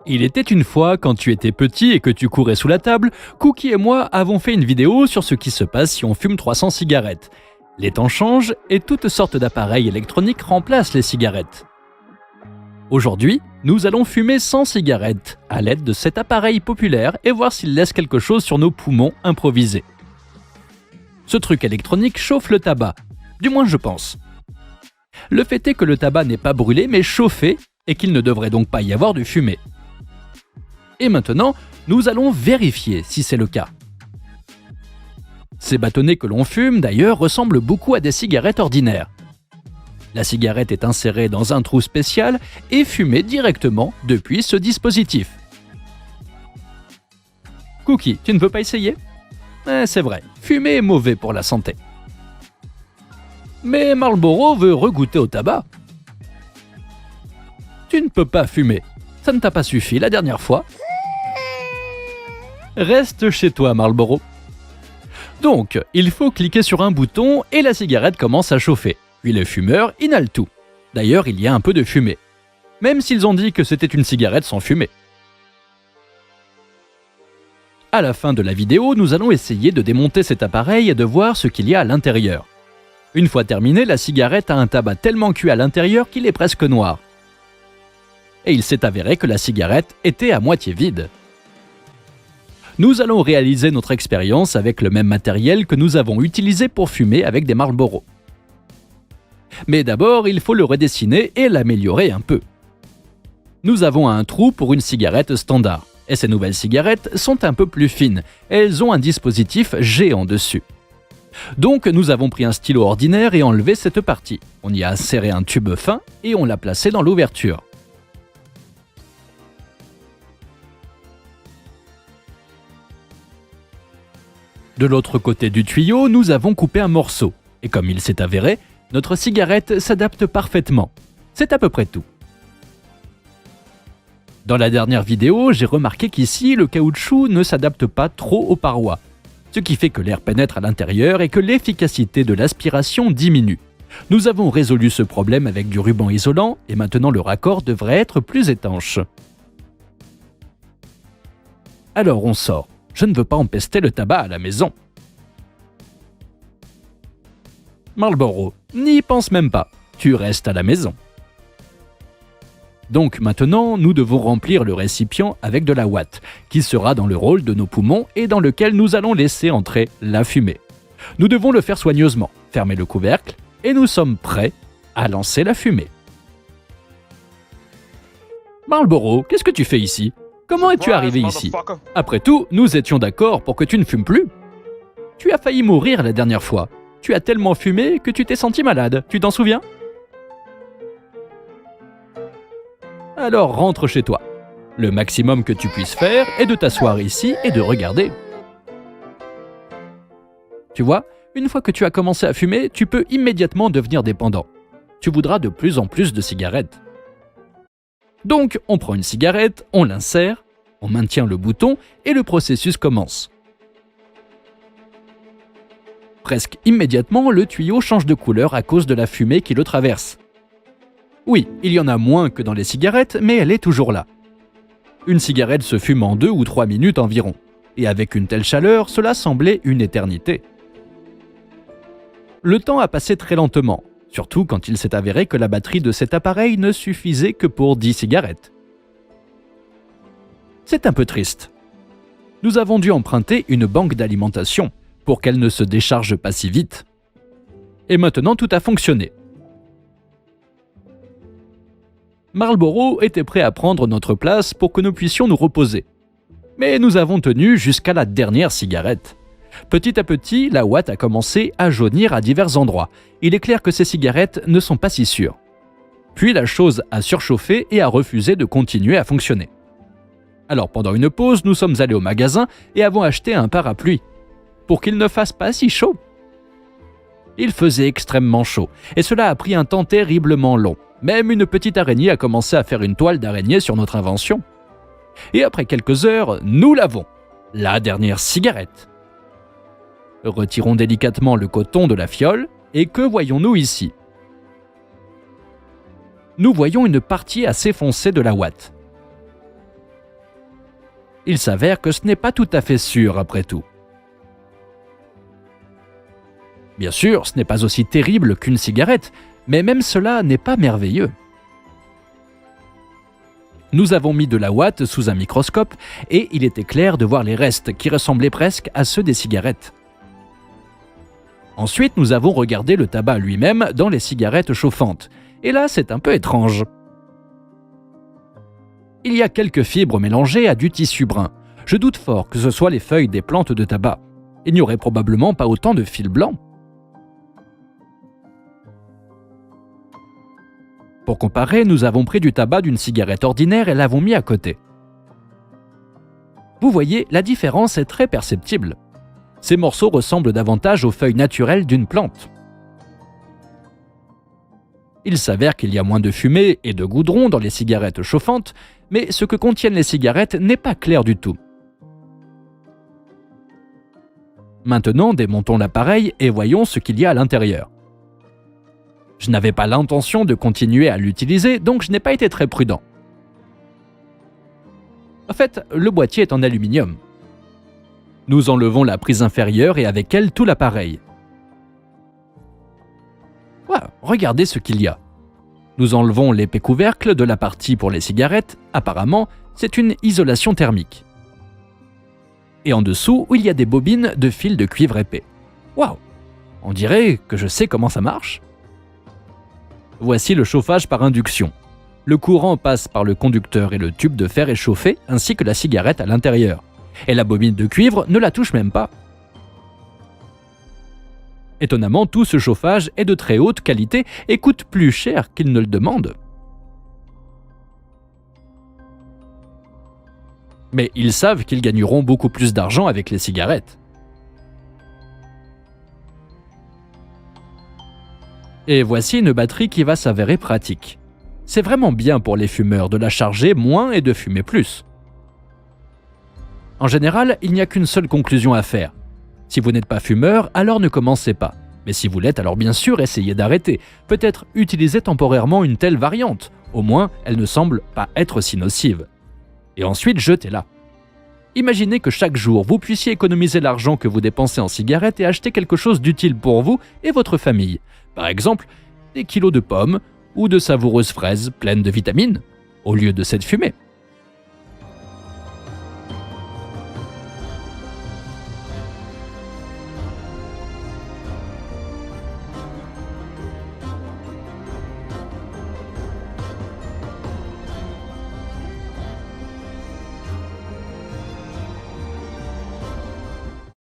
Il était une fois, quand tu étais petit et que tu courais sous la table, Cookie et moi avons fait une vidéo sur ce qui se passe si on fume 300 cigarettes. Les temps changent et toutes sortes d'appareils électroniques remplacent les cigarettes. Aujourd'hui, nous allons fumer 100 cigarettes à l'aide de cet appareil populaire et voir s'il laisse quelque chose sur nos poumons improvisés. Ce truc électronique chauffe le tabac, du moins je pense. Le fait est que le tabac n'est pas brûlé mais chauffé et qu'il ne devrait donc pas y avoir de fumée. Et maintenant, nous allons vérifier si c'est le cas. Ces bâtonnets que l'on fume, d'ailleurs, ressemblent beaucoup à des cigarettes ordinaires. La cigarette est insérée dans un trou spécial et fumée directement depuis ce dispositif. Cookie, tu ne veux pas essayer ? C'est vrai, fumer est mauvais pour la santé. Mais Marlboro veut regoûter au tabac. Tu ne peux pas fumer. Ça ne t'a pas suffi la dernière fois. Reste chez toi, Marlboro. Donc, il faut cliquer sur un bouton et la cigarette commence à chauffer. Puis le fumeur inhale tout. D'ailleurs, il y a un peu de fumée. Même s'ils ont dit que c'était une cigarette sans fumée. À la fin de la vidéo, nous allons essayer de démonter cet appareil et de voir ce qu'il y a à l'intérieur. Une fois terminé, la cigarette a un tabac tellement cuit à l'intérieur qu'il est presque noir. Et il s'est avéré que la cigarette était à moitié vide. Nous allons réaliser notre expérience avec le même matériel que nous avons utilisé pour fumer avec des Marlboro. Mais d'abord, il faut le redessiner et l'améliorer un peu. Nous avons un trou pour une cigarette standard, et ces nouvelles cigarettes sont un peu plus fines, elles ont un dispositif géant dessus. Donc nous avons pris un stylo ordinaire et enlevé cette partie. On y a inséré un tube fin et on l'a placé dans l'ouverture. De l'autre côté du tuyau, nous avons coupé un morceau. Et comme il s'est avéré, notre cigarette s'adapte parfaitement. C'est à peu près tout. Dans la dernière vidéo, j'ai remarqué qu'ici, le caoutchouc ne s'adapte pas trop aux parois. Ce qui fait que l'air pénètre à l'intérieur et que l'efficacité de l'aspiration diminue. Nous avons résolu ce problème avec du ruban isolant et maintenant le raccord devrait être plus étanche. Alors on sort. Je ne veux pas empester le tabac à la maison. Marlboro, n'y pense même pas. Tu restes à la maison. Donc maintenant, nous devons remplir le récipient avec de la ouate, qui sera dans le rôle de nos poumons et dans lequel nous allons laisser entrer la fumée. Nous devons le faire soigneusement, fermer le couvercle, et nous sommes prêts à lancer la fumée. Marlboro, qu'est-ce que tu fais ici ? Comment es-tu arrivé ici ? Après tout, nous étions d'accord pour que tu ne fumes plus. Tu as failli mourir la dernière fois. Tu as tellement fumé que tu t'es senti malade, tu t'en souviens ? Alors rentre chez toi. Le maximum que tu puisses faire est de t'asseoir ici et de regarder. Tu vois, une fois que tu as commencé à fumer, tu peux immédiatement devenir dépendant. Tu voudras de plus en plus de cigarettes. Donc, on prend une cigarette, on l'insère, on maintient le bouton et le processus commence. Presque immédiatement, le tuyau change de couleur à cause de la fumée qui le traverse. Oui, il y en a moins que dans les cigarettes, mais elle est toujours là. Une cigarette se fume en 2 ou 3 minutes environ, et avec une telle chaleur, cela semblait une éternité. Le temps a passé très lentement, surtout quand il s'est avéré que la batterie de cet appareil ne suffisait que pour 10 cigarettes. C'est un peu triste. Nous avons dû emprunter une banque d'alimentation pour qu'elle ne se décharge pas si vite. Et maintenant, tout a fonctionné. Marlboro était prêt à prendre notre place pour que nous puissions nous reposer. Mais nous avons tenu jusqu'à la dernière cigarette. Petit à petit, la ouate a commencé à jaunir à divers endroits. Il est clair que ces cigarettes ne sont pas si sûres. Puis la chose a surchauffé et a refusé de continuer à fonctionner. Alors pendant une pause, nous sommes allés au magasin et avons acheté un parapluie, pour qu'il ne fasse pas si chaud. Il faisait extrêmement chaud, et cela a pris un temps terriblement long. Même une petite araignée a commencé à faire une toile d'araignée sur notre invention. Et après quelques heures, nous l'avons, la dernière cigarette. Retirons délicatement le coton de la fiole, et que voyons-nous ici ? Nous voyons une partie assez foncée de la ouate. Il s'avère que ce n'est pas tout à fait sûr après tout. Bien sûr, ce n'est pas aussi terrible qu'une cigarette, mais même cela n'est pas merveilleux. Nous avons mis de la ouate sous un microscope et il était clair de voir les restes qui ressemblaient presque à ceux des cigarettes. Ensuite, nous avons regardé le tabac lui-même dans les cigarettes chauffantes. Et là, c'est un peu étrange. Il y a quelques fibres mélangées à du tissu brun. Je doute fort que ce soit les feuilles des plantes de tabac. Il n'y aurait probablement pas autant de fils blancs. Pour comparer, nous avons pris du tabac d'une cigarette ordinaire et l'avons mis à côté. Vous voyez, la différence est très perceptible. Ces morceaux ressemblent davantage aux feuilles naturelles d'une plante. Il s'avère qu'il y a moins de fumée et de goudron dans les cigarettes chauffantes, mais ce que contiennent les cigarettes n'est pas clair du tout. Maintenant, démontons l'appareil et voyons ce qu'il y a à l'intérieur. Je n'avais pas l'intention de continuer à l'utiliser, donc je n'ai pas été très prudent. En fait, le boîtier est en aluminium. Nous enlevons la prise inférieure et avec elle tout l'appareil. Regardez ce qu'il y a. Nous enlevons l'épais couvercle de la partie pour les cigarettes. Apparemment, c'est une isolation thermique. Et en dessous, il y a des bobines de fil de cuivre épais. Waouh! On dirait que je sais comment ça marche. Voici le chauffage par induction. Le courant passe par le conducteur et le tube de fer est chauffé, ainsi que la cigarette à l'intérieur. Et la bobine de cuivre ne la touche même pas. Étonnamment, tout ce chauffage est de très haute qualité et coûte plus cher qu'il ne le demande. Mais ils savent qu'ils gagneront beaucoup plus d'argent avec les cigarettes. Et voici une batterie qui va s'avérer pratique. C'est vraiment bien pour les fumeurs de la charger moins et de fumer plus. En général, il n'y a qu'une seule conclusion à faire. Si vous n'êtes pas fumeur, alors ne commencez pas. Mais si vous l'êtes, alors bien sûr, essayez d'arrêter. Peut-être utilisez temporairement une telle variante. Au moins, elle ne semble pas être si nocive. Et ensuite, jetez-la. Imaginez que chaque jour, vous puissiez économiser l'argent que vous dépensez en cigarettes et acheter quelque chose d'utile pour vous et votre famille. Par exemple, des kilos de pommes ou de savoureuses fraises pleines de vitamines, au lieu de cette fumée.